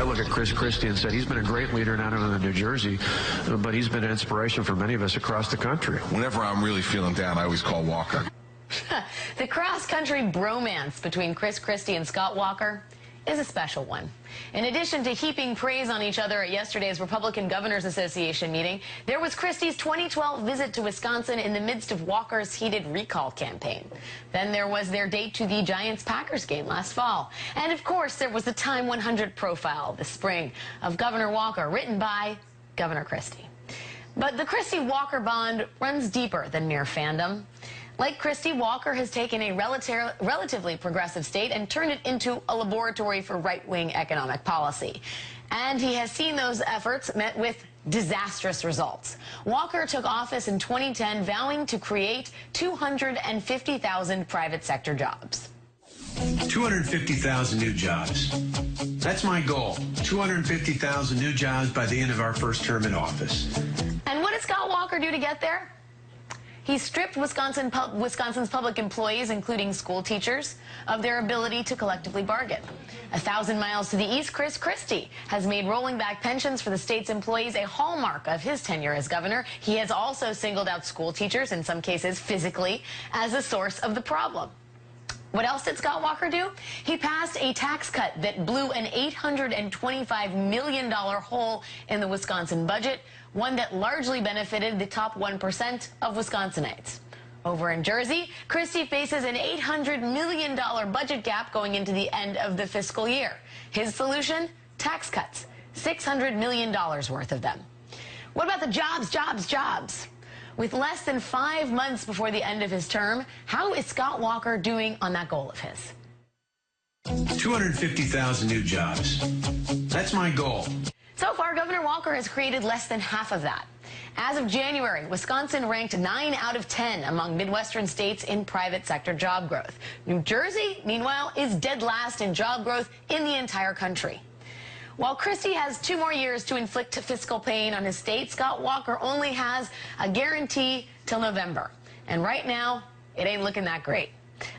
look at Chris Christie and said he's been a great leader not only in New Jersey, but he's been an inspiration for many of us across the country. Whenever I'm really feeling down, I always call Walker. The cross-country bromance between Chris Christie and Scott Walker is a special one. In addition to heaping praise on each other at yesterday's Republican Governors Association meeting, there was Christie's 2012 visit to Wisconsin in the midst of Walker's heated recall campaign. Then there was their date to the Giants-Packers game last fall. And of course, there was the Time 100 profile this spring of Governor Walker, written by Governor Christie. But the Christie-Walker bond runs deeper than mere fandom. Like Christie, Walker has taken a relatively progressive state and turned it into a laboratory for right-wing economic policy. And he has seen those efforts met with disastrous results. Walker took office in 2010, vowing to create 250,000 private sector jobs. 250,000 new jobs. That's my goal. 250,000 new jobs by the end of our first term in office. And what did Scott Walker do to get there? He stripped Wisconsin's public employees, including school teachers, of their ability to collectively bargain. 1,000 miles to the east, Chris Christie has made rolling back pensions for the state's employees a hallmark of his tenure as governor. He has also singled out school teachers, in some cases physically, as a source of the problem. What else did Scott Walker do? He passed a tax cut that blew an $825 million hole in the Wisconsin budget, one that largely benefited the top 1% of Wisconsinites. Over in Jersey, Christie faces an $800 million budget gap going into the end of the fiscal year. His solution? Tax cuts, $600 million worth of them. What about the jobs? With less than 5 months before the end of his term, how is Scott Walker doing on that goal of his? 250,000 new jobs. That's my goal. So far, Governor Walker has created less than half of that. As of January, Wisconsin ranked 9 out of 10 among Midwestern states in private sector job growth. New Jersey, meanwhile, is dead last in job growth in the entire country. While Christie has 2 more years to inflict fiscal pain on his state, Scott Walker only has a guarantee till November. And right now, it ain't looking that great.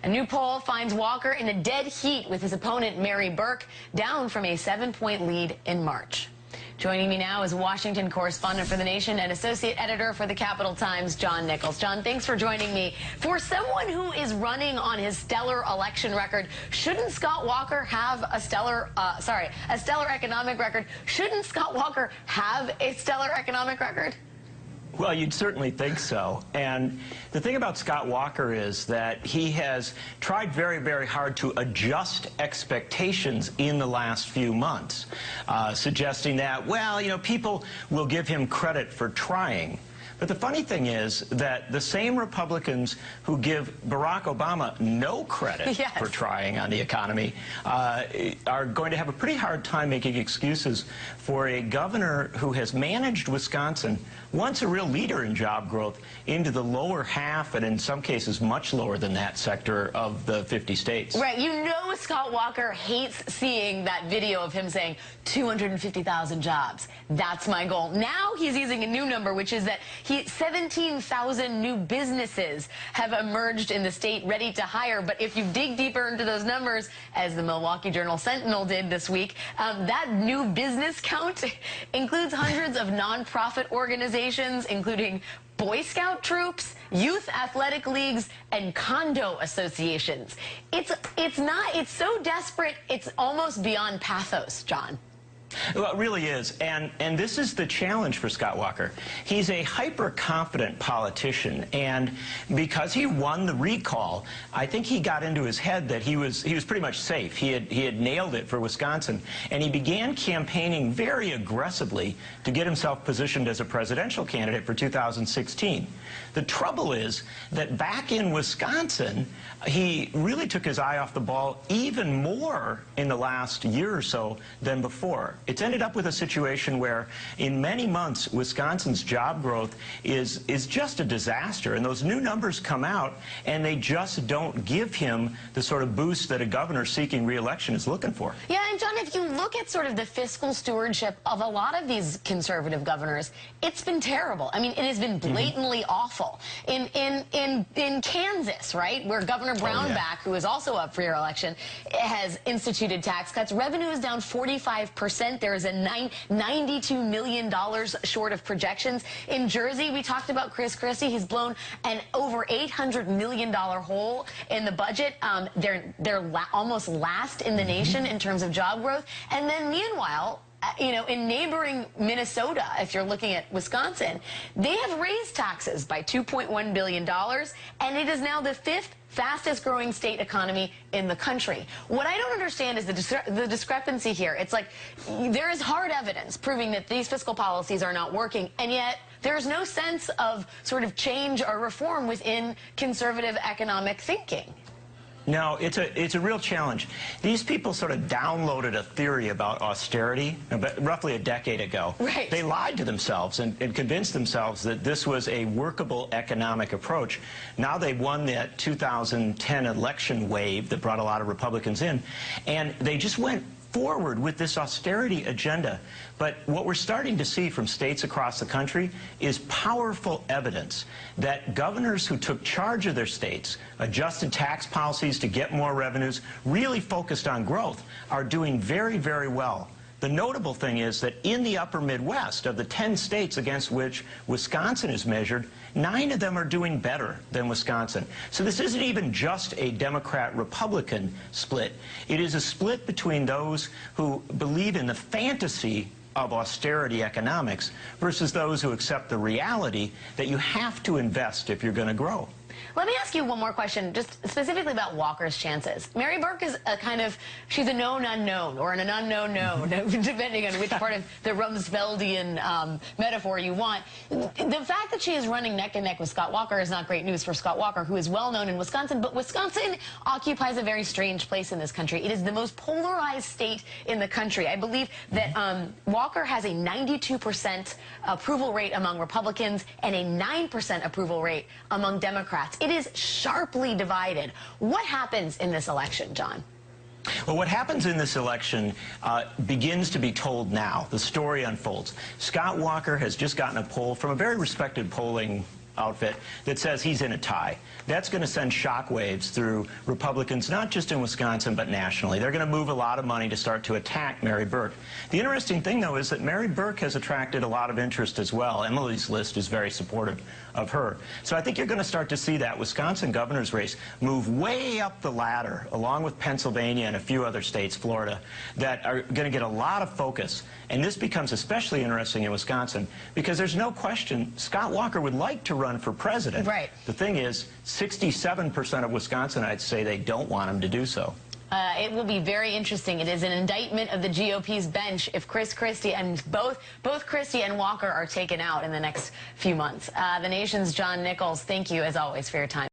A new poll finds Walker in a dead heat with his opponent, Mary Burke, down from a 7-point lead in March. Joining me now is Washington correspondent for The Nation and associate editor for the Capital Times, John Nichols. John, thanks for joining me. For someone who is running on his stellar election record, shouldn't Scott Walker have a stellar economic record? Shouldn't Scott Walker have a stellar economic record? Well, you'd certainly think so. And the thing about Scott Walker is that he has tried very, very hard to adjust expectations in the last few months, suggesting that, well, you know, people will give him credit for trying. But the funny thing is that the same Republicans who give Barack Obama no credit for trying on the economy are going to have a pretty hard time making excuses for a governor who has managed Wisconsin, once a real leader in job growth, into the lower half, and in some cases much lower than that sector of the 50 states. Right. You know Scott Walker hates seeing that video of him saying 250,000 jobs. That's my goal. Now he's using a new number, which is that 17,000 new businesses have emerged in the state ready to hire. But if you dig deeper into those numbers, as the Milwaukee Journal Sentinel did this week, that new business count includes hundreds of nonprofit organizations, including Boy Scout troops, youth athletic leagues, and condo associations. It's so desperate, it's almost beyond pathos, John. Well, it really is, and this is the challenge for Scott Walker. He's a hyper-confident politician, and because he won the recall, I think he got into his head that he was pretty much safe. He had nailed it for Wisconsin, and he began campaigning very aggressively to get himself positioned as a presidential candidate for 2016. The trouble is that back in Wisconsin, he really took his eye off the ball even more in the last year or so than before. It's ended up with a situation where in many months Wisconsin's job growth is just a disaster, and those new numbers come out and they just don't give him the sort of boost that a governor seeking re-election is looking for. Yeah, and John, if you look at sort of the fiscal stewardship of a lot of these conservative governors, it's been terrible. I mean, it has been blatantly awful. In Kansas, right, where Governor Brownback, who is also up for your election, has instituted tax cuts, revenue is down 45%. spent. There is a $92 million short of projections. In Jersey, we talked about Chris Christie. He's blown an over $800 million hole in the budget. They're almost last in the nation in terms of job growth. And then meanwhile, you know, in neighboring Minnesota, if you're looking at Wisconsin, they have raised taxes by $2.1 billion, and it is now the 5th fastest growing state economy in the country. What I don't understand is the discrepancy here. It's like there is hard evidence proving that these fiscal policies are not working, and yet there's no sense of sort of change or reform within conservative economic thinking. No, it's a real challenge. These people sort of downloaded a theory about austerity roughly a decade ago. Right. They lied to themselves and convinced themselves that this was a workable economic approach. Now they won that 2010 election wave that brought a lot of Republicans in, and they just went forward with this austerity agenda. But what we're starting to see from states across the country is powerful evidence that governors who took charge of their states, adjusted tax policies to get more revenues, really focused on growth, are doing very, very well. The notable thing is that in the upper Midwest, of the 10 states against which Wisconsin is measured, 9 of them are doing better than Wisconsin. So this isn't even just a Democrat-Republican split. It is a split between those who believe in the fantasy of austerity economics versus those who accept the reality that you have to invest if you're going to grow. Let me ask you one more question, just specifically about Walker's chances. Mary Burke is a kind of, she's a known unknown, or an unknown known, depending on which part of the Rumsfeldian metaphor you want. The fact that she is running neck and neck with Scott Walker is not great news for Scott Walker, who is well known in Wisconsin, but Wisconsin occupies a very strange place in this country. It is the most polarized state in the country. I believe that Walker has a 92% approval rate among Republicans and a 9% approval rate among Democrats. It is sharply divided. What happens in this election, John? Well, what happens in this election begins to be told now. The story unfolds. Scott Walker has just gotten a poll from a very respected polling outfit that says he's in a tie. That's going to send shockwaves through Republicans, not just in Wisconsin, but nationally. They're going to move a lot of money to start to attack Mary Burke. The interesting thing, though, is that Mary Burke has attracted a lot of interest as well. Emily's List is very supportive of her. So I think you're going to start to see that Wisconsin governor's race move way up the ladder, along with Pennsylvania and a few other states, Florida, that are going to get a lot of focus. And this becomes especially interesting in Wisconsin because there's no question Scott Walker would like to run for president. Right. The thing is, 67% of Wisconsinites say they don't want him to do so. It will be very interesting. It is an indictment of the GOP's bench if Chris Christie and both Christie and Walker are taken out in the next few months. The Nation's John Nichols, thank you as always for your time.